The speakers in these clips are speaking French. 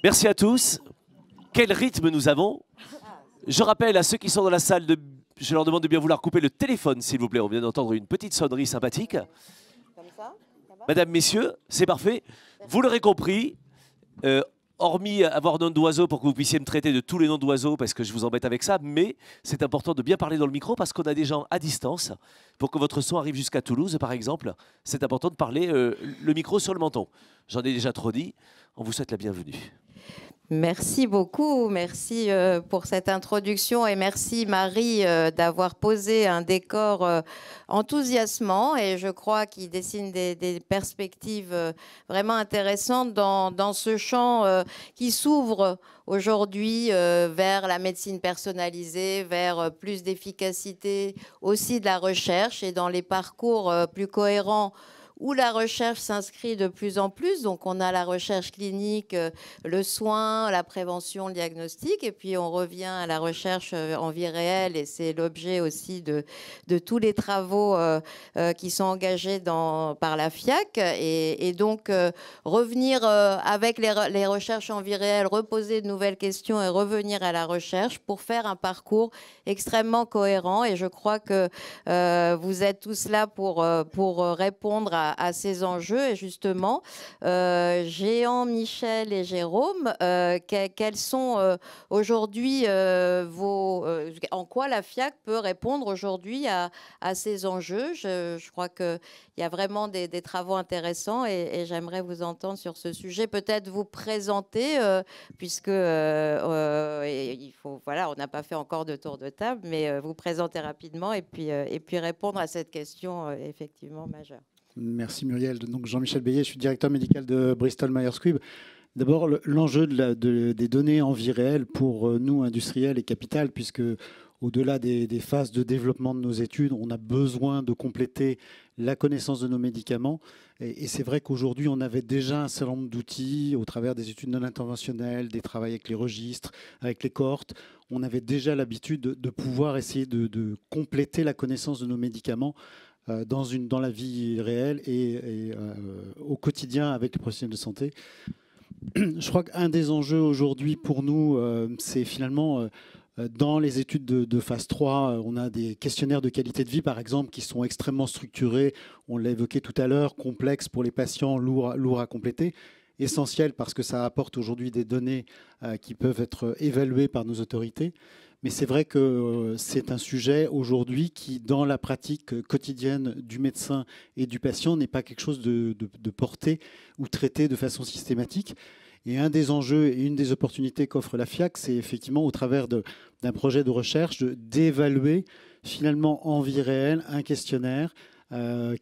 Merci à tous. Quel rythme nous avons. Je rappelle à ceux qui sont dans la salle, je leur demande de bien vouloir couper le téléphone, s'il vous plaît. On vient d'entendre une petite sonnerie sympathique. Comme ça, Madame, messieurs, c'est parfait. Vous l'aurez compris, hormis avoir nom d'oiseau pour que vous puissiez me traiter de tous les noms d'oiseaux, parce que je vous embête avec ça, mais c'est important de bien parler dans le micro parce qu'on a des gens à distance. Pour que votre son arrive jusqu'à Toulouse, par exemple, c'est important de parler le micro sur le menton. J'en ai déjà trop dit. On vous souhaite la bienvenue. Merci beaucoup, merci pour cette introduction et merci Marie d'avoir posé un décor enthousiasmant et je crois qu'il dessine des perspectives vraiment intéressantes dans ce champ qui s'ouvre aujourd'hui vers la médecine personnalisée, vers plus d'efficacité aussi de la recherche et dans les parcours plus cohérents où la recherche s'inscrit de plus en plus. Donc, on a la recherche clinique, le soin, la prévention, le diagnostic. Et puis, on revient à la recherche en vie réelle. Et c'est l'objet aussi de tous les travaux qui sont engagés par la FIAC. Et donc, revenir avec les recherches en vie réelle, reposer de nouvelles questions et revenir à la recherche pour faire un parcours extrêmement cohérent. Et je crois que vous êtes tous là pour répondre à ces enjeux. Et justement, Jean, Michel et Jérôme, quels sont aujourd'hui en quoi la FIAC peut répondre aujourd'hui à ces enjeux? Je crois qu'il y a vraiment des travaux intéressants et j'aimerais vous entendre sur ce sujet. Peut-être vous présenter, puisque il faut, voilà, on n'a pas fait encore de tour de table, mais vous présenter rapidement et puis répondre à cette question effectivement majeure. Merci Muriel. Donc Jean-Michel Bélier, je suis directeur médical de Bristol Myers Squibb. D'abord, l'enjeu des données en vie réelle pour nous, industriels, est capital, puisque au-delà des phases de développement de nos études, on a besoin de compléter la connaissance de nos médicaments. Et c'est vrai qu'aujourd'hui, on avait déjà un certain nombre d'outils au travers des études non interventionnelles, des travaux avec les registres, avec les cohortes. On avait déjà l'habitude de pouvoir essayer de compléter la connaissance de nos médicaments dans la vie réelle et au quotidien avec les professionnels de santé. Je crois qu'un des enjeux aujourd'hui pour nous, c'est finalement dans les études de phase 3, on a des questionnaires de qualité de vie, par exemple, qui sont extrêmement structurés. On l'a évoqué tout à l'heure, complexes pour les patients, lourds à compléter. Essentiel parce que ça apporte aujourd'hui des données qui peuvent être évaluées par nos autorités. Mais c'est vrai que c'est un sujet aujourd'hui qui, dans la pratique quotidienne du médecin et du patient, n'est pas quelque chose de porté ou traité de façon systématique. Et un des enjeux et une des opportunités qu'offre la FIAC, c'est effectivement au travers d'un projet de recherche d'évaluer finalement en vie réelle un questionnaire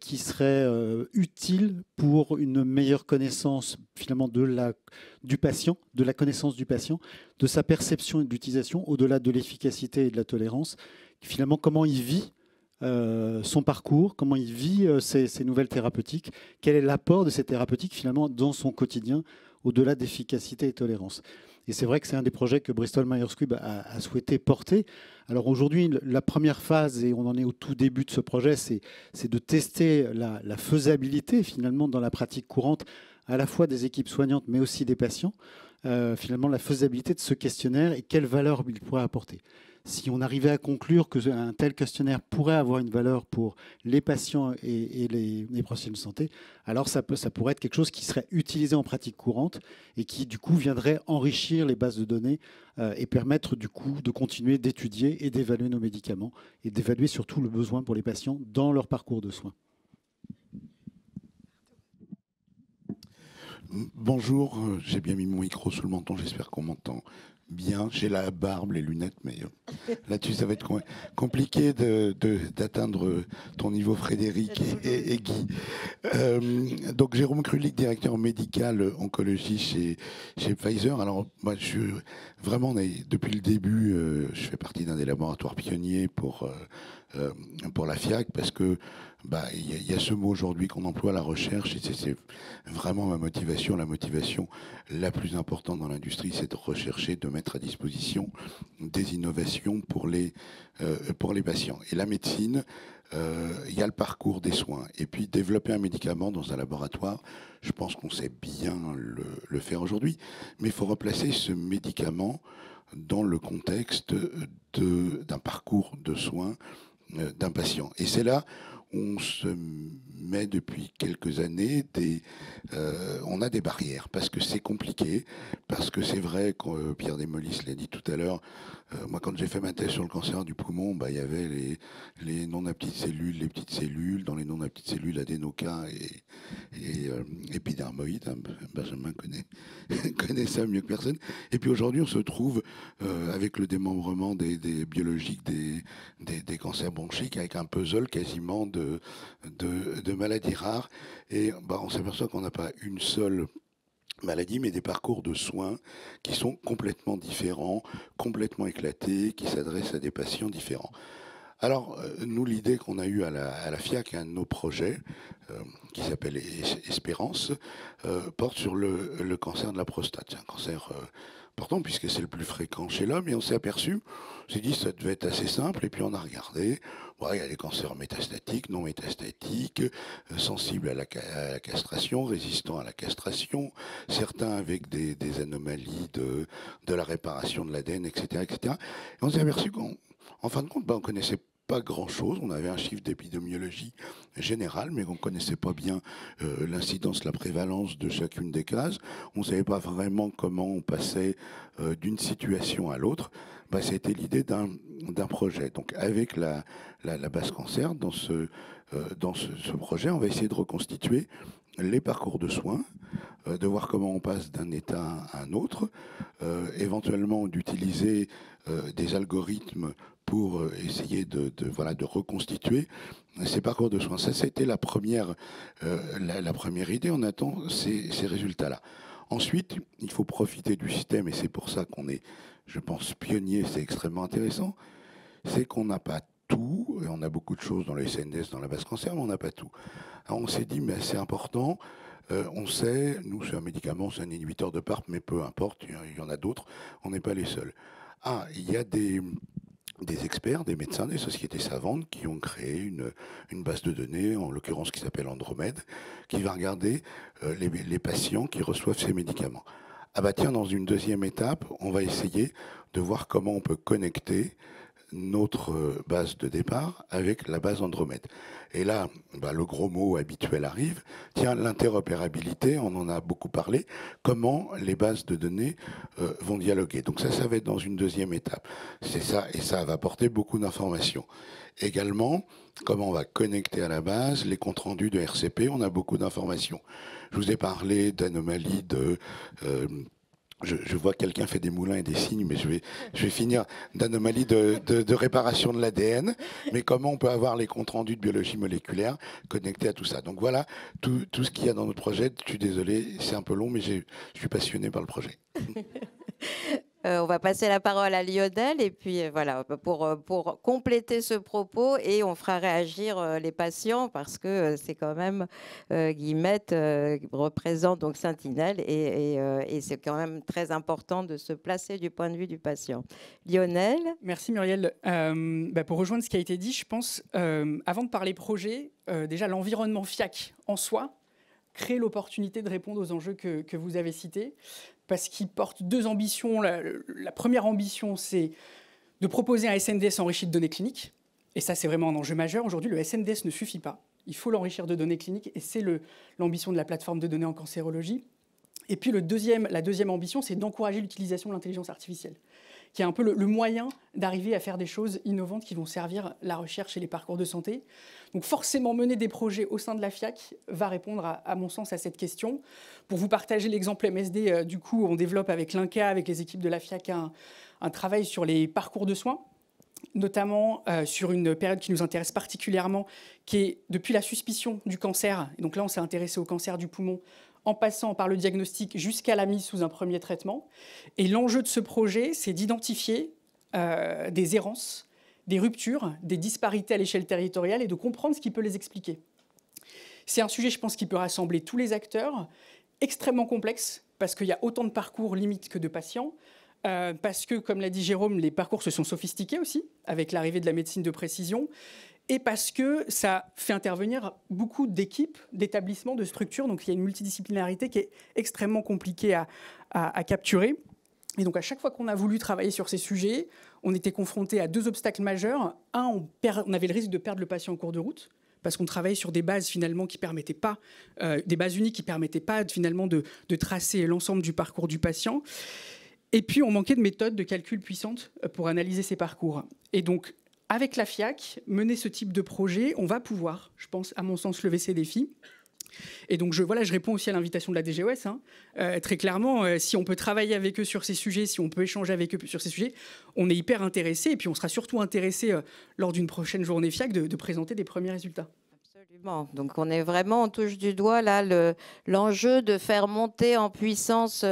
qui serait utile pour une meilleure connaissance finalement du patient, de la connaissance du patient, de sa perception et de l'utilisation, au-delà de l'efficacité et de la tolérance, finalement comment il vit son parcours, comment il vit ces nouvelles thérapeutiques, quel est l'apport de ces thérapeutiques finalement dans son quotidien, au-delà d'efficacité et tolérance. Et c'est vrai que c'est un des projets que Bristol Myers Squibb a souhaité porter. Alors aujourd'hui, la première phase, et on en est au tout début de ce projet, c'est de tester la faisabilité finalement dans la pratique courante, à la fois des équipes soignantes, mais aussi des patients, finalement la faisabilité de ce questionnaire et quelle valeur il pourrait apporter. Si on arrivait à conclure qu'un tel questionnaire pourrait avoir une valeur pour les patients et les professionnels de santé, alors ça pourrait être quelque chose qui serait utilisé en pratique courante et qui, du coup, viendrait enrichir les bases de données et permettre, du coup, de continuer d'étudier et d'évaluer nos médicaments et d'évaluer surtout le besoin pour les patients dans leur parcours de soins. Bonjour, j'ai bien mis mon micro sous le menton, j'espère qu'on m'entend bien. J'ai la barbe, les lunettes, mais là-dessus, ça va être compliqué d'atteindre ton niveau, Frédéric et Guy. Donc, Jérôme Krulik, directeur médical oncologie chez Pfizer. Alors, moi, je suis vraiment, depuis le début, je fais partie d'un des laboratoires pionniers pour la FIAC, parce que il y a ce mot aujourd'hui qu'on emploie, la recherche, et c'est vraiment ma motivation. La motivation la plus importante dans l'industrie, c'est de rechercher, de mettre mettre à disposition des innovations pour les patients. Et la médecine, il y a le parcours des soins. Et puis développer un médicament dans un laboratoire, je pense qu'on sait bien le faire aujourd'hui. Mais il faut replacer ce médicament dans le contexte d'un parcours de soins d'un patient. Et c'est là où on se met depuis quelques années on a des barrières parce que c'est compliqué, parce que c'est vrai que Pierre Desmoulins l'a dit tout à l'heure. Moi, quand j'ai fait ma thèse sur le cancer du poumon, il y avait les noms de petites cellules, les petites cellules, dans les noms de petites cellules, adénoca et épidermoïde. Benjamin connaît ça mieux que personne. Et puis aujourd'hui, on se trouve avec le démembrement des biologiques des cancers bronchiques, avec un puzzle quasiment de maladies rares. Et on s'aperçoit qu'on n'a pas une seule maladie, mais des parcours de soins qui sont complètement différents, complètement éclatés, qui s'adressent à des patients différents. Alors, nous, l'idée qu'on a eue à la FIAC, un de nos projets, qui s'appelle Espérance, porte sur le cancer de la prostate. C'est un cancer important puisque c'est le plus fréquent chez l'homme, et on s'est aperçu, on s'est dit ça devait être assez simple, et puis on a regardé, il y a des cancers métastatiques, non métastatiques, sensibles à la castration, résistants à la castration, certains avec des anomalies de la réparation de l'ADN, etc., etc. Et on s'est aperçu qu'en fin de compte, on connaissait pas grand-chose. On avait un chiffre d'épidémiologie générale, mais on ne connaissait pas bien l'incidence, la prévalence de chacune des cases. On ne savait pas vraiment comment on passait d'une situation à l'autre. C'était l'idée d'un projet. Donc avec la base cancer, dans ce projet, on va essayer de reconstituer les parcours de soins, de voir comment on passe d'un état à un autre, éventuellement d'utiliser des algorithmes pour essayer de reconstituer ces parcours de soins. Ça, c'était la première idée. On attend ces résultats-là. Ensuite, il faut profiter du système, et c'est pour ça qu'on est, je pense, pionnier. C'est extrêmement intéressant. C'est qu'on n'a pas tout, et on a beaucoup de choses dans le SNDS, dans la base cancer, mais on n'a pas tout. Alors on s'est dit, mais c'est important. On sait, nous, c'est un médicament, c'est un inhibiteur de PARP, mais peu importe, il y en a d'autres. On n'est pas les seuls. Il y a des experts, des médecins, des sociétés savantes qui ont créé une base de données, en l'occurrence qui s'appelle Andromède, qui va regarder les patients qui reçoivent ces médicaments. Dans une deuxième étape, on va essayer de voir comment on peut connecter notre base de départ avec la base Andromède. Et là, le gros mot habituel arrive. Tiens, l'interopérabilité, on en a beaucoup parlé. Comment les bases de données vont dialoguer. Donc ça va être dans une deuxième étape. C'est ça, et ça va apporter beaucoup d'informations. Également, comment on va connecter à la base les comptes rendus de RCP. On a beaucoup d'informations. Je vous ai parlé d'anomalies de... Je vois quelqu'un fait des moulins et des signes, mais je vais finir d'anomalies de réparation de l'ADN. Mais comment on peut avoir les comptes rendus de biologie moléculaire connectés à tout ça. Donc voilà tout ce qu'il y a dans notre projet. Je suis désolé, c'est un peu long, mais je suis passionné par le projet. On va passer la parole à Lionel et puis voilà pour compléter ce propos, et on fera réagir les patients parce que c'est quand même Guillemette représente donc Sentinelle et c'est quand même très important de se placer du point de vue du patient. Lionel. Merci Muriel. Pour rejoindre ce qui a été dit, je pense avant de parler projet, déjà l'environnement FIAC en soi crée l'opportunité de répondre aux enjeux que vous avez cités, parce qu'il porte deux ambitions. La première ambition, c'est de proposer un SNDS enrichi de données cliniques. Et ça, c'est vraiment un enjeu majeur. Aujourd'hui, le SNDS ne suffit pas. Il faut l'enrichir de données cliniques. Et c'est l'ambition de la plateforme de données en cancérologie. Et puis la deuxième ambition, c'est d'encourager l'utilisation de l'intelligence artificielle, qui est un peu le moyen d'arriver à faire des choses innovantes qui vont servir la recherche et les parcours de santé. Donc forcément, mener des projets au sein de la FIAC va répondre, à mon sens, à cette question. Pour vous partager l'exemple MSD, du coup, on développe avec l'INCA, avec les équipes de la FIAC, un travail sur les parcours de soins, notamment sur une période qui nous intéresse particulièrement, qui est depuis la suspicion du cancer. Et donc là, on s'est intéressé au cancer du poumon, en passant par le diagnostic jusqu'à la mise sous un premier traitement. Et l'enjeu de ce projet, c'est d'identifier des errances, des ruptures, des disparités à l'échelle territoriale et de comprendre ce qui peut les expliquer. C'est un sujet, je pense, qui peut rassembler tous les acteurs, extrêmement complexe, parce qu'il y a autant de parcours limites que de patients. parce que, comme l'a dit Jérôme, les parcours se sont sophistiqués aussi, avec l'arrivée de la médecine de précision, et parce que ça fait intervenir beaucoup d'équipes, d'établissements, de structures. Donc il y a une multidisciplinarité qui est extrêmement compliquée à capturer. Et donc à chaque fois qu'on a voulu travailler sur ces sujets, on était confronté à 2 obstacles majeurs. Un, on avait le risque de perdre le patient en cours de route, parce qu'on travaillait sur des bases finalement qui permettaient pas, des bases uniques qui permettaient pas finalement de tracer l'ensemble du parcours du patient. Et puis on manquait de méthodes de calcul puissantes pour analyser ces parcours. Et donc avec la FIAC, mener ce type de projet, on va pouvoir, je pense, à mon sens, lever ces défis. Et donc, je réponds aussi à l'invitation de la DGOS. Très clairement, si on peut travailler avec eux sur ces sujets, si on peut échanger avec eux sur ces sujets, on est hyper intéressés. Et puis, on sera surtout intéressés, lors d'une prochaine journée FIAC, de présenter des premiers résultats. Absolument. Donc, on touche du doigt là l'enjeu de faire monter en puissance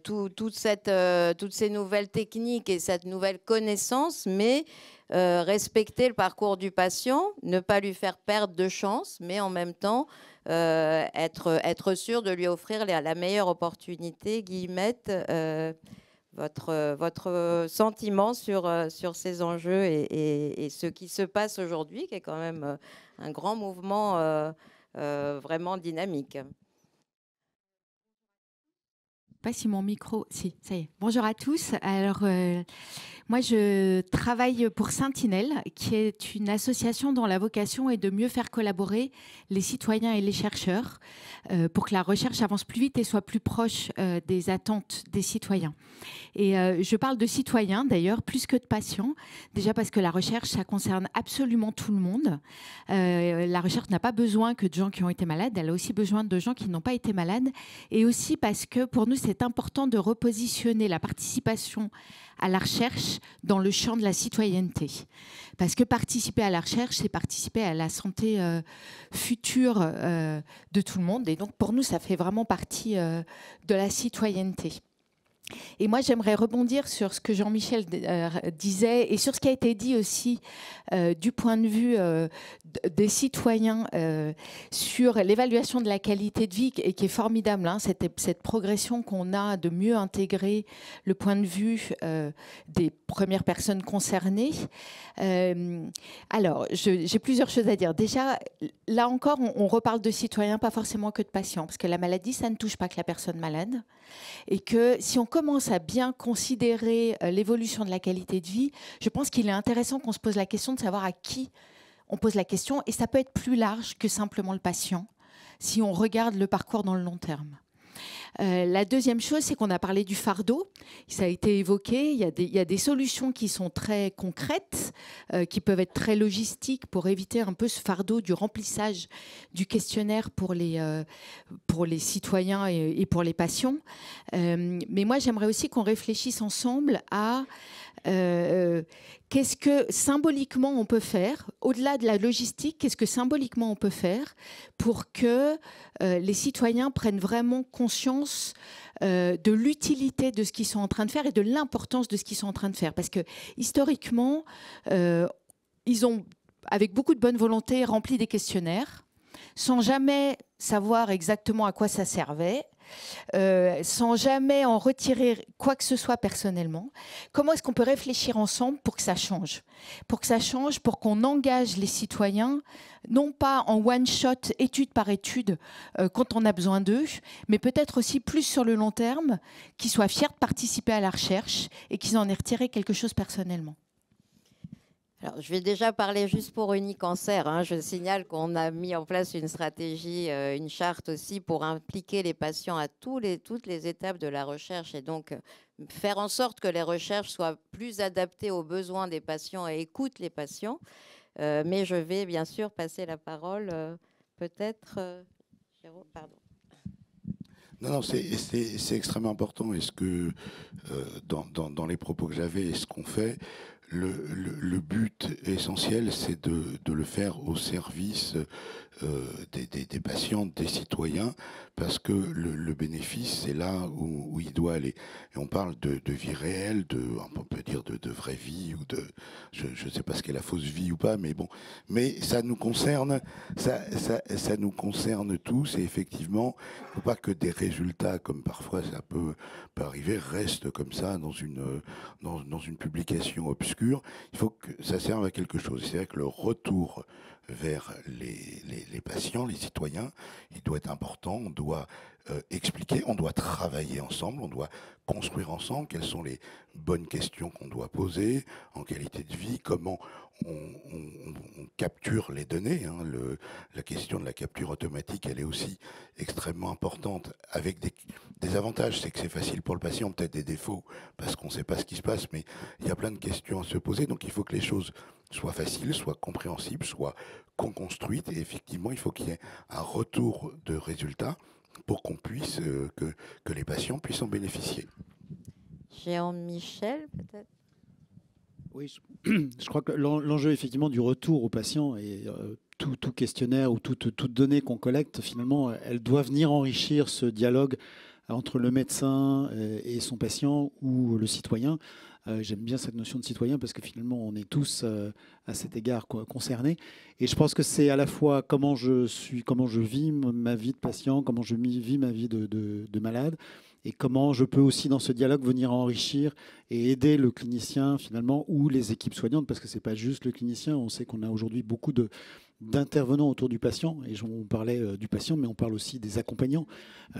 toutes ces nouvelles techniques et cette nouvelle connaissance, mais respecter le parcours du patient, ne pas lui faire perdre de chance, mais en même temps être sûr de lui offrir la meilleure opportunité. Guillemette, votre sentiment sur ces enjeux et ce qui se passe aujourd'hui, qui est quand même un grand mouvement vraiment dynamique. Pas si mon micro... Si, ça y est. Bonjour à tous. Alors, moi, je travaille pour Sentinelle, qui est une association dont la vocation est de mieux faire collaborer les citoyens et les chercheurs pour que la recherche avance plus vite et soit plus proche des attentes des citoyens. Et je parle de citoyens, d'ailleurs, plus que de patients. Déjà parce que la recherche, ça concerne absolument tout le monde. La recherche n'a pas besoin que de gens qui ont été malades. Elle a aussi besoin de gens qui n'ont pas été malades. Et aussi parce que pour nous, c'est important de repositionner la participation à la recherche dans le champ de la citoyenneté. Parce que participer à la recherche, c'est participer à la santé future de tout le monde. Et donc, pour nous, ça fait vraiment partie de la citoyenneté. Et moi, j'aimerais rebondir sur ce que Jean-Michel disait et sur ce qui a été dit aussi du point de vue des citoyens sur l'évaluation de la qualité de vie et qui est formidable, hein, cette progression qu'on a de mieux intégrer le point de vue des premières personnes concernées. Alors, j'ai plusieurs choses à dire. Déjà, là encore, on reparle de citoyens, pas forcément que de patients, parce que la maladie, ça ne touche pas que la personne malade. Et que si on commence à bien considérer l'évolution de la qualité de vie, je pense qu'il est intéressant qu'on se pose la question de savoir à qui on pose la question. Et ça peut être plus large que simplement le patient, si on regarde le parcours dans le long terme. La deuxième chose, c'est qu'on a parlé du fardeau. Ça a été évoqué. Il y a des solutions qui sont très concrètes, qui peuvent être très logistiques pour éviter un peu ce fardeau du remplissage du questionnaire pour les citoyens et pour les patients. Mais moi, j'aimerais aussi qu'on réfléchisse ensemble à qu'est-ce que symboliquement on peut faire, au-delà de la logistique, qu'est-ce que symboliquement on peut faire pour que les citoyens prennent vraiment conscience de l'utilité de ce qu'ils sont en train de faire et de l'importance de ce qu'ils sont en train de faire. Parce que historiquement, ils ont, avec beaucoup de bonne volonté, rempli des questionnaires sans jamais savoir exactement à quoi ça servait. Sans jamais en retirer quoi que ce soit personnellement. Comment est-ce qu'on peut réfléchir ensemble pour que ça change ? Pour que ça change, pour qu'on engage les citoyens, non pas en one-shot, étude par étude, quand on a besoin d'eux, mais peut-être aussi plus sur le long terme, qu'ils soient fiers de participer à la recherche et qu'ils en aient retiré quelque chose personnellement. Alors, je vais déjà parler juste pour Unicancer. Hein. Je signale qu'on a mis en place une stratégie, une charte aussi pour impliquer les patients à toutes les étapes de la recherche et donc faire en sorte que les recherches soient plus adaptées aux besoins des patients et écoutent les patients. Mais je vais bien sûr passer la parole peut-être... Jérôme, pardon. Non, c'est extrêmement important. Est-ce que dans les propos que j'avais et ce qu'on fait, le but essentiel, c'est de le faire au service des patients, des citoyens, parce que le bénéfice, c'est là où il doit aller. Et on parle de vie réelle, on peut dire de vraie vie, ou je ne sais pas ce qu'est la fausse vie ou pas, mais bon. Mais ça nous concerne, ça nous concerne tous, et effectivement, il ne faut pas que des résultats, comme parfois ça peut arriver, restent comme ça dans une publication obscure. Il faut que ça serve à quelque chose. C'est vrai que le retour vers les patients, les citoyens, il doit être important. On doit expliquer, on doit travailler ensemble, on doit construire ensemble quelles sont les bonnes questions qu'on doit poser en qualité de vie, comment on capture les données. La question de la capture automatique, elle est aussi extrêmement importante, avec des avantages. C'est que c'est facile pour le patient, peut-être des défauts, parce qu'on ne sait pas ce qui se passe, mais il y a plein de questions à se poser. Donc il faut que les choses soient faciles, soient compréhensibles, soient construites. Et effectivement, il faut qu'il y ait un retour de résultats pour qu'on puisse, que les patients puissent en bénéficier. Jean-Michel, peut-être? Oui, je crois que l'enjeu effectivement du retour aux patients et tout questionnaire ou toute donnée qu'on collecte, finalement, elle doit venir enrichir ce dialogue entre le médecin et son patient ou le citoyen. J'aime bien cette notion de citoyen parce que finalement, on est tous à cet égard concernés. Et je pense que c'est à la fois comment je vis ma vie de patient, comment je vis ma vie de malade, et comment je peux aussi, dans ce dialogue, venir enrichir et aider le clinicien, finalement, ou les équipes soignantes, parce que ce n'est pas juste le clinicien. On sait qu'on a aujourd'hui beaucoup d'intervenants autour du patient, et on parlait du patient, mais on parle aussi des accompagnants,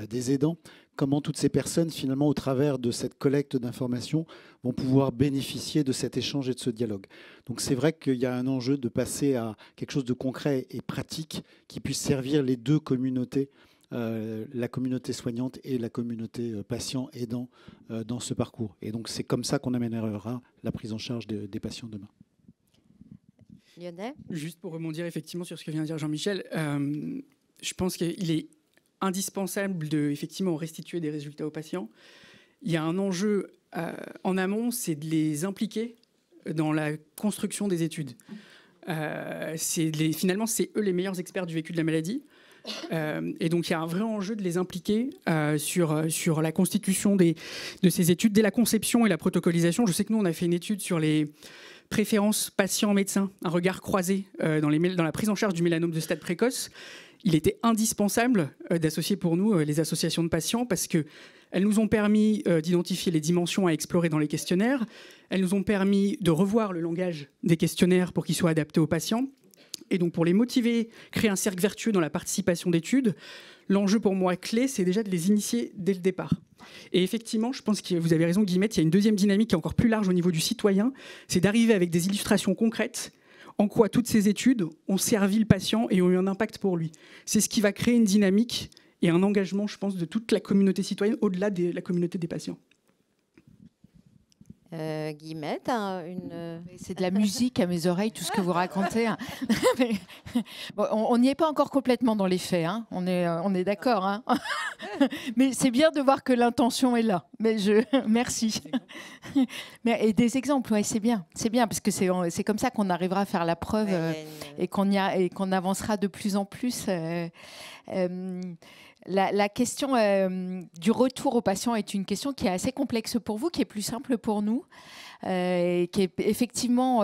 des aidants. Comment toutes ces personnes, finalement, au travers de cette collecte d'informations, vont pouvoir bénéficier de cet échange et de ce dialogue. Donc c'est vrai qu'il y a un enjeu de passer à quelque chose de concret et pratique qui puisse servir les deux communautés, la communauté soignante et la communauté patient aidant dans ce parcours. Et donc c'est comme ça qu'on améliorera la prise en charge des patients demain. Lionel ? Juste pour rebondir effectivement sur ce que vient de dire Jean-Michel, je pense qu'il est indispensable de effectivement restituer des résultats aux patients. Il y a un enjeu en amont, c'est de les impliquer dans la construction des études. Finalement, c'est eux les meilleurs experts du vécu de la maladie. Et donc, il y a un vrai enjeu de les impliquer sur la constitution de ces études, dès la conception et la protocolisation. Je sais que nous, on a fait une étude sur les préférences patients-médecins, un regard croisé dans la prise en charge du mélanome de stade précoce. Il était indispensable d'associer pour nous les associations de patients parce qu'elles nous ont permis d'identifier les dimensions à explorer dans les questionnaires. Elles nous ont permis de revoir le langage des questionnaires pour qu'ils soient adaptés aux patients. Et donc, pour les motiver, créer un cercle vertueux dans la participation d'études, l'enjeu pour moi clé, c'est déjà de les initier dès le départ. Et effectivement, je pense que vous avez raison, Guillemette, il y a une deuxième dynamique qui est encore plus large au niveau du citoyen, c'est d'arriver avec des illustrations concrètes en quoi toutes ces études ont servi le patient et ont eu un impact pour lui. C'est ce qui va créer une dynamique et un engagement, je pense, de toute la communauté citoyenne au-delà de la communauté des patients. Guillemette, C'est de la musique à mes oreilles, tout ce que vous racontez. Bon, on n'y est pas encore complètement dans les faits, hein. On est d'accord. Hein. Mais c'est bien de voir que l'intention est là. Mais merci. Et des exemples, ouais, c'est bien, parce que c'est comme ça qu'on arrivera à faire la preuve et qu'on avancera de plus en plus. La question du retour aux patients est une question qui est assez complexe pour vous, qui est plus simple pour nous, qui est, effectivement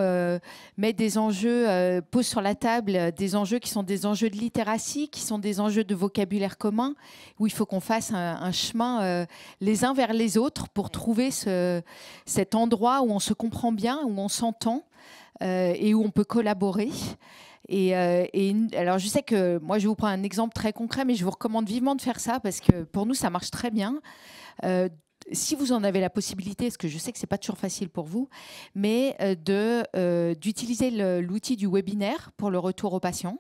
met des enjeux, pose sur la table des enjeux qui sont des enjeux de littératie, qui sont des enjeux de vocabulaire commun, où il faut qu'on fasse un chemin les uns vers les autres pour trouver cet endroit où on se comprend bien, où on s'entend et où on peut collaborer. Et alors, je sais que moi, je vais vous prendre un exemple très concret, mais je vous recommande vivement de faire ça parce que pour nous, ça marche très bien. Si vous en avez la possibilité, parce que je sais que ce n'est pas toujours facile pour vous, mais d'utiliser l'outil du webinaire pour le retour aux patients,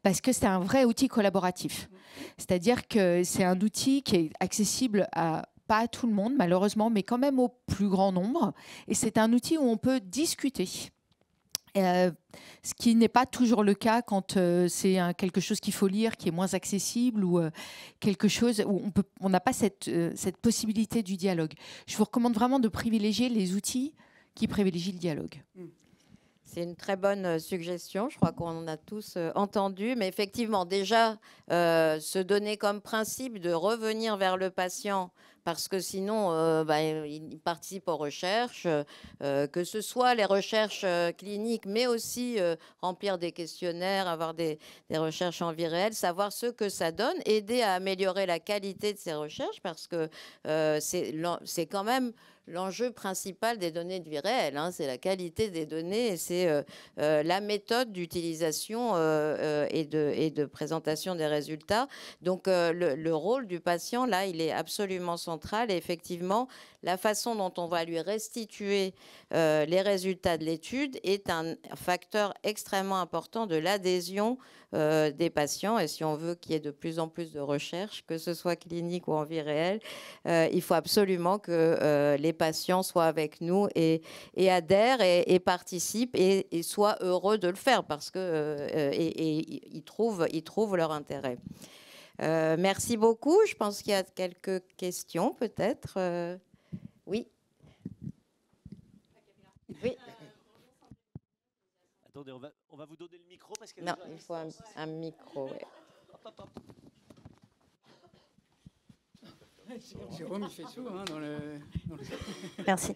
parce que c'est un vrai outil collaboratif. C'est-à-dire que c'est un outil qui est accessible pas à tout le monde, malheureusement, mais quand même au plus grand nombre. Et c'est un outil où on peut discuter. Ce qui n'est pas toujours le cas quand c'est quelque chose qu'il faut lire, qui est moins accessible ou quelque chose où on n'a pas cette possibilité du dialogue. Je vous recommande vraiment de privilégier les outils qui privilégie le dialogue. C'est une très bonne suggestion, je crois qu'on en a tous entendu, mais effectivement, déjà, se donner comme principe de revenir vers le patient, parce que sinon, il participe aux recherches, que ce soit les recherches cliniques, mais aussi remplir des questionnaires, avoir des recherches en vie réelle, savoir ce que ça donne, aider à améliorer la qualité de ces recherches, parce que c'est quand même l'enjeu principal des données de vie réelle, hein, c'est la qualité des données et c'est la méthode d'utilisation et de présentation des résultats. Donc, le rôle du patient, là, il est absolument central. Et effectivement, la façon dont on va lui restituer les résultats de l'étude est un facteur extrêmement important de l'adhésion des patients. Et si on veut qu'il y ait de plus en plus de recherches, que ce soit clinique ou en vie réelle, il faut absolument que les patients soient avec nous et adhèrent et participent et soient heureux de le faire parce que ils trouvent leur intérêt. Merci beaucoup. Je pense qu'il y a quelques questions peut-être. Oui. Oui. Attendez, on va vous donner le micro parce que non, il faut un micro. Ouais. Jérôme, il fait tout hein, dans le... Merci.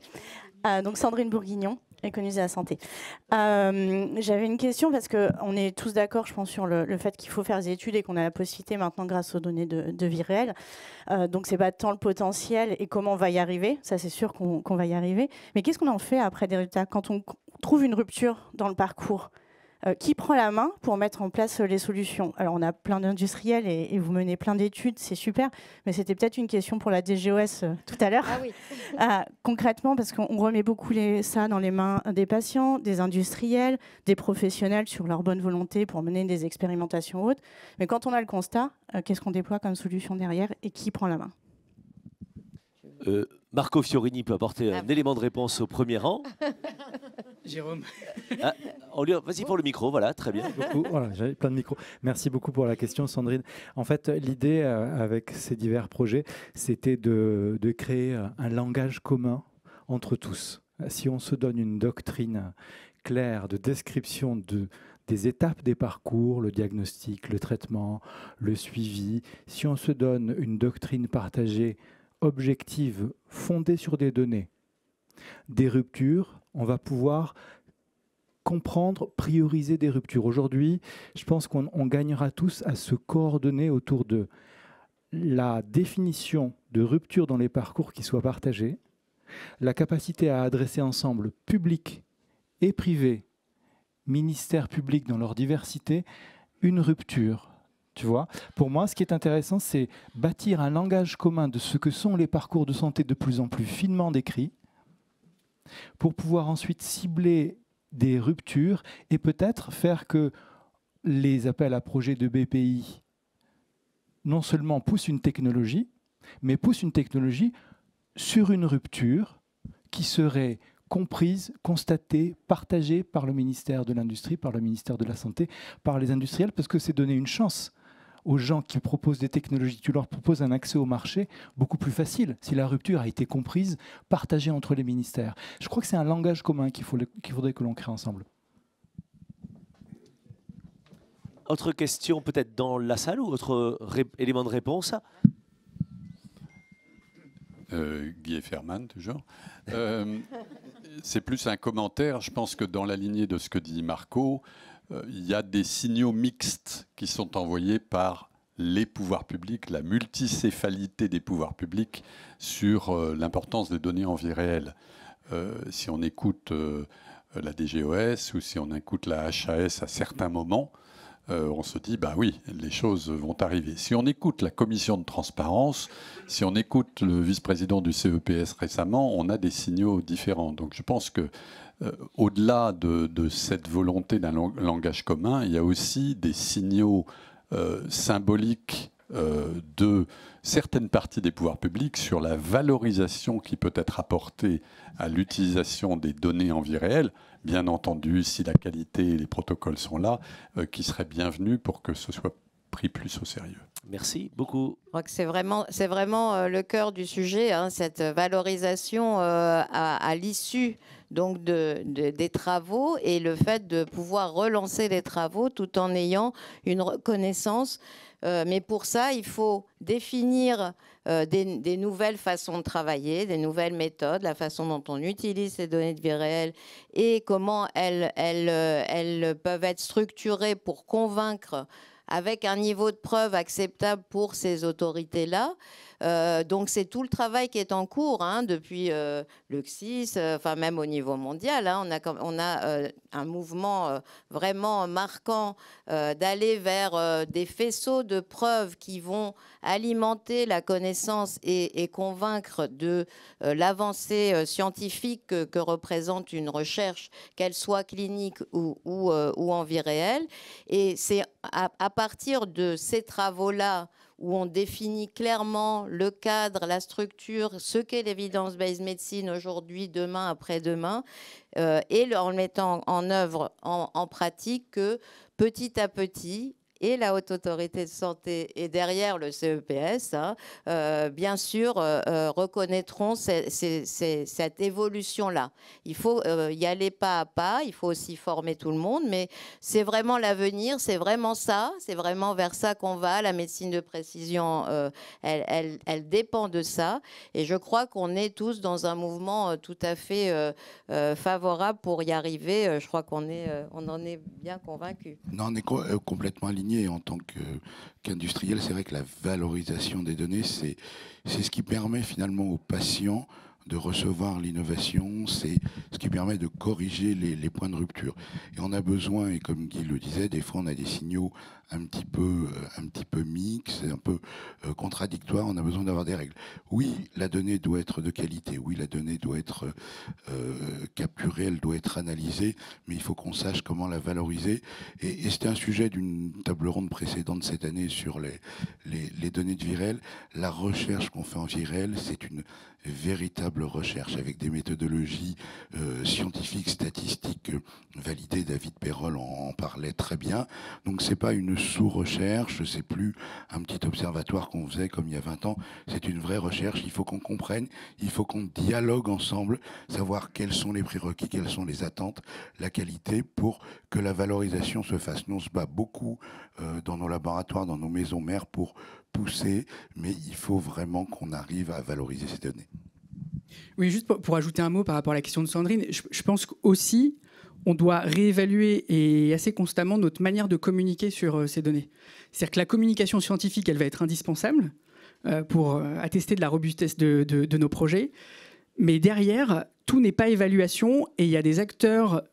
Donc Sandrine Bourguignon, Économie de la santé. J'avais une question parce qu'on est tous d'accord, je pense, sur le fait qu'il faut faire des études et qu'on a la possibilité maintenant grâce aux données de vie réelle. Donc c'est pas tant le potentiel et comment on va y arriver, ça c'est sûr qu'on va y arriver. Mais qu'est-ce qu'on en fait après des résultats quand on trouve une rupture dans le parcours? Qui prend la main pour mettre en place les solutions? Alors, on a plein d'industriels et vous menez plein d'études, c'est super, mais c'était peut-être une question pour la DGOS tout à l'heure. Ah oui. Concrètement, parce qu'on remet beaucoup ça dans les mains des patients, des industriels, des professionnels sur leur bonne volonté pour mener des expérimentations hautes. Mais quand on a le constat, qu'est-ce qu'on déploie comme solution derrière et qui prend la main? Marco Fiorini peut apporter un élément de réponse au premier rang. Jérôme. Vas-y pour le micro, voilà, très bien. Voilà, j'avais plein de micros. Merci beaucoup pour la question, Sandrine. En fait, l'idée avec ces divers projets, c'était de créer un langage commun entre tous. Si on se donne une doctrine claire de description des étapes des parcours, le diagnostic, le traitement, le suivi, si on se donne une doctrine partagée, objective, fondée sur des données, des ruptures, on va pouvoir comprendre, prioriser des ruptures. Aujourd'hui, je pense qu'on gagnera tous à se coordonner autour de la définition de ruptures dans les parcours qui soient partagés, la capacité à adresser ensemble public et privé, ministères publics dans leur diversité, une rupture. Tu vois, pour moi, ce qui est intéressant, c'est bâtir un langage commun de ce que sont les parcours de santé de plus en plus finement décrits, pour pouvoir ensuite cibler des ruptures et peut-être faire que les appels à projets de BPI non seulement poussent une technologie, mais poussent une technologie sur une rupture qui serait comprise, constatée, partagée par le ministère de l'Industrie, par le ministère de la Santé, par les industriels, parce que c'est donner une chance aux gens qui proposent des technologies, tu leur proposes un accès au marché beaucoup plus facile si la rupture a été comprise, partagée entre les ministères. Je crois que c'est un langage commun qu'il faudrait que l'on crée ensemble. Autre question peut-être dans la salle ou autre élément de réponse? Guy Ferman, toujours. C'est plus un commentaire. Je pense que dans la lignée de ce que dit Marco, il y a des signaux mixtes qui sont envoyés par les pouvoirs publics, la multicéphalité des pouvoirs publics sur l'importance des données en vie réelle. Si on écoute la DGOS ou si on écoute la HAS à certains moments, on se dit, bah oui, les choses vont arriver. Si on écoute la commission de transparence, si on écoute le vice-président du CEPS récemment, on a des signaux différents. Donc je pense que au-delà de cette volonté d'un langage commun, il y a aussi des signaux symboliques de certaines parties des pouvoirs publics sur la valorisation qui peut être apportée à l'utilisation des données en vie réelle. Bien entendu, si la qualité et les protocoles sont là, qui serait bienvenu pour que ce soit pris plus au sérieux. Merci beaucoup. Je crois que c'est vraiment le cœur du sujet, hein, cette valorisation à l'issue donc des travaux et le fait de pouvoir relancer les travaux tout en ayant une reconnaissance. Mais pour ça, il faut définir des nouvelles façons de travailler, des nouvelles méthodes, la façon dont on utilise ces données de vie réelle et comment elles peuvent être structurées pour convaincre avec un niveau de preuve acceptable pour ces autorités-là. Donc c'est tout le travail qui est en cours depuis le CSIS, enfin même au niveau mondial. On a un mouvement vraiment marquant d'aller vers des faisceaux de preuves qui vont alimenter la connaissance et convaincre de l'avancée scientifique que représente une recherche, qu'elle soit clinique ou en vie réelle. Et c'est à partir de ces travaux-là où on définit clairement le cadre, la structure, ce qu'est l'évidence-based medicine aujourd'hui, demain, après-demain, et en le mettant en œuvre, en pratique, que petit à petit, et la Haute Autorité de Santé et derrière le CEPS, bien sûr, reconnaîtront cette évolution-là. Il faut y aller pas à pas, il faut aussi former tout le monde, mais c'est vraiment l'avenir, c'est vraiment ça, c'est vraiment vers ça qu'on va. La médecine de précision, elle dépend de ça, et je crois qu'on est tous dans un mouvement tout à fait favorable pour y arriver. Je crois qu'on en est bien convaincus. Non, on est complètement alignés. En tant qu'industriel, c'est vrai que la valorisation des données, c'est ce qui permet finalement aux patients de recevoir l'innovation, c'est ce qui permet de corriger les points de rupture. Et on a besoin, et comme Guy le disait, des fois on a des signaux un petit peu mixtes, un peu contradictoires, on a besoin d'avoir des règles. Oui, la donnée doit être de qualité, oui, la donnée doit être capturée, elle doit être analysée, mais il faut qu'on sache comment la valoriser. Et c'était un sujet d'une table ronde précédente cette année sur les données de vie réelle. La recherche qu'on fait en vie réelle, c'est une véritable recherche avec des méthodologies scientifiques, statistiques validées. David Perrol en parlait très bien. Donc c'est pas une sous-recherche, c'est plus un petit observatoire qu'on faisait comme il y a 20 ans. C'est une vraie recherche. Il faut qu'on comprenne, il faut qu'on dialogue ensemble, savoir quels sont les prérequis, quelles sont les attentes, la qualité pour que la valorisation se fasse. Nous on se bat beaucoup dans nos laboratoires, dans nos maisons mères pour pousser, mais il faut vraiment qu'on arrive à valoriser ces données. Oui, juste pour ajouter un mot par rapport à la question de Sandrine, je pense qu'aussi, on doit réévaluer et assez constamment notre manière de communiquer sur ces données. C'est-à-dire que la communication scientifique, elle va être indispensable pour attester de la robustesse de nos projets, mais derrière, tout n'est pas évaluation et il y a des acteurs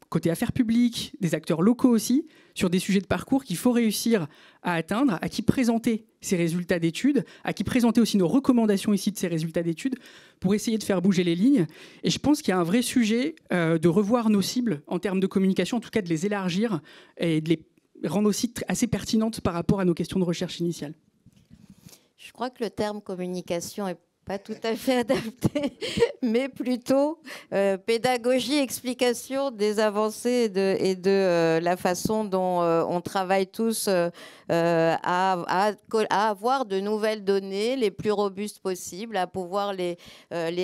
côté affaires publiques, des acteurs locaux aussi, sur des sujets de parcours qu'il faut réussir à atteindre, à qui présenter ces résultats d'études, à qui présenter aussi nos recommandations ici de ces résultats d'études, pour essayer de faire bouger les lignes. Et je pense qu'il y a un vrai sujet de revoir nos cibles en termes de communication, en tout cas de les élargir et de les rendre aussi assez pertinentes par rapport à nos questions de recherche initiales. Je crois que le terme communication est pas tout à fait adapté, mais plutôt pédagogie, explication des avancées et de la façon dont on travaille tous à avoir de nouvelles données les plus robustes possibles, à pouvoir les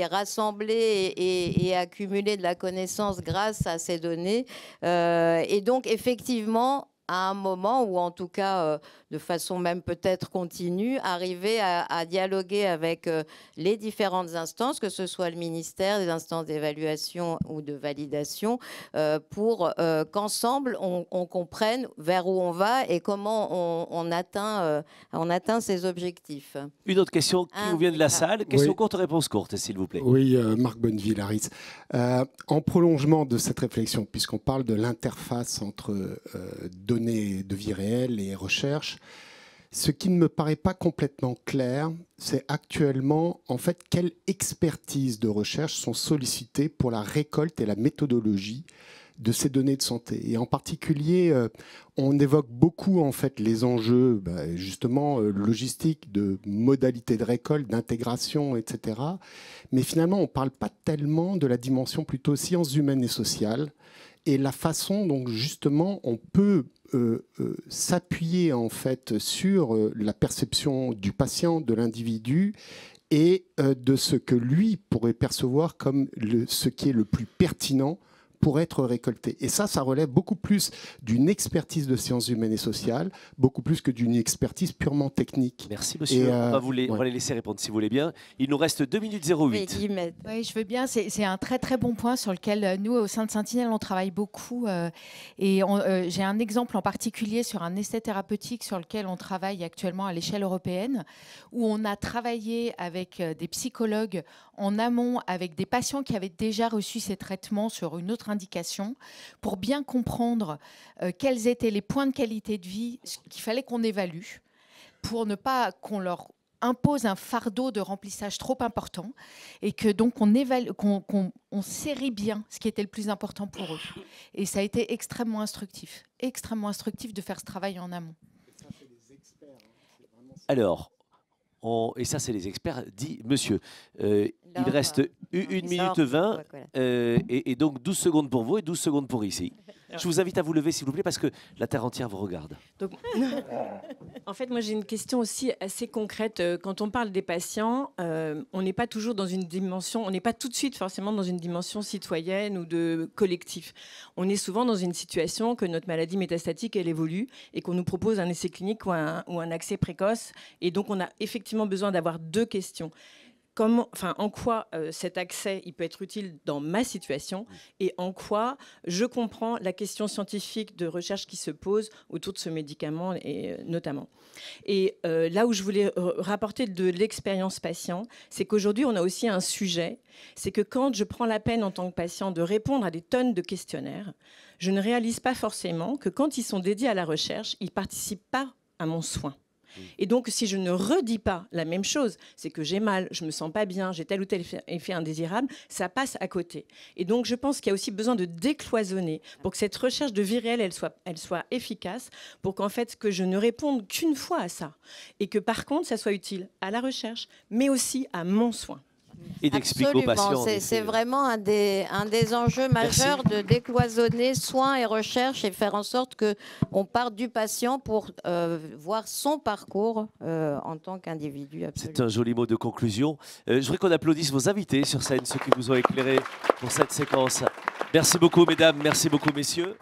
rassembler et accumuler de la connaissance grâce à ces données. Et donc, effectivement, à un moment, ou en tout cas de façon même peut-être continue, arriver à dialoguer avec les différentes instances, que ce soit le ministère, les instances d'évaluation ou de validation, pour qu'ensemble on comprenne vers où on va et comment on atteint ces objectifs. Une autre question qui nous vient de la salle. Question courte, réponse courte, s'il vous plaît. Oui, Marc Bonneville, Aris. En prolongement de cette réflexion, puisqu'on parle de l'interface entre données de vie réelle et recherche, ce qui ne me paraît pas complètement clair, c'est actuellement, en fait, quelles expertises de recherche sont sollicitées pour la récolte et la méthodologie de ces données de santé. Et en particulier, on évoque beaucoup, en fait, les enjeux, justement, logistiques, de modalités de récolte, d'intégration, etc. Mais finalement, on ne parle pas tellement de la dimension plutôt sciences humaines et sociales et la façon dont, justement, on peut s'appuyer en fait sur la perception du patient, de l'individu, et de ce que lui pourrait percevoir comme ce qui est le plus pertinent pour être récolté. Et ça relève beaucoup plus d'une expertise de sciences humaines et sociales, beaucoup plus que d'une expertise purement technique. Merci, monsieur. On va les laisser répondre, si vous voulez bien. Il nous reste 2 minutes 08. Oui, je veux bien. C'est un très, très bon point sur lequel, nous, au sein de Sentinelle, on travaille beaucoup. Et j'ai un exemple en particulier sur un essai thérapeutique sur lequel on travaille actuellement à l'échelle européenne, où on a travaillé avec des psychologues en amont, avec des patients qui avaient déjà reçu ces traitements sur une autre indication, pour bien comprendre quels étaient les points de qualité de vie qu'il fallait qu'on évalue, pour ne pas qu'on leur impose un fardeau de remplissage trop important, et que donc on évalue, qu'on série bien ce qui était le plus important pour eux. Et ça a été extrêmement instructif de faire ce travail en amont. Alors, et ça, c'est les experts, dit monsieur. Il reste 1 minute 20 et donc 12 secondes pour vous et 12 secondes pour ici. Je vous invite à vous lever, s'il vous plaît, parce que la Terre entière vous regarde. Donc, en fait, moi, j'ai une question aussi assez concrète. Quand on parle des patients, on n'est pas toujours dans une dimension, on n'est pas tout de suite forcément dans une dimension citoyenne ou de collectif. On est souvent dans une situation que notre maladie métastatique, elle évolue et qu'on nous propose un essai clinique ou un accès précoce. Et donc, on a effectivement besoin d'avoir 2 questions. En quoi cet accès il peut être utile dans ma situation et en quoi je comprends la question scientifique de recherche qui se pose autour de ce médicament notamment. Et là où je voulais rapporter de l'expérience patient, c'est qu'aujourd'hui on a aussi un sujet, c'est que quand je prends la peine en tant que patient de répondre à des tonnes de questionnaires, je ne réalise pas forcément que quand ils sont dédiés à la recherche, ils ne participent pas à mon soin. Et donc, si je ne redis pas la même chose, c'est que j'ai mal, je me sens pas bien, j'ai tel ou tel effet indésirable, ça passe à côté. Et donc, je pense qu'il y a aussi besoin de décloisonner pour que cette recherche de vie réelle, elle soit efficace, pour qu'en fait, que je ne réponde qu'une fois à ça. Et que par contre, ça soit utile à la recherche, mais aussi à mon soin. Et d'expliquer aux patients. C'est vraiment un des enjeux majeurs de décloisonner soins et recherche et faire en sorte qu'on parte du patient pour voir son parcours en tant qu'individu. C'est un joli mot de conclusion. Je voudrais qu'on applaudisse vos invités sur scène, ceux qui vous ont éclairé pour cette séquence. Merci beaucoup, mesdames. Merci beaucoup, messieurs.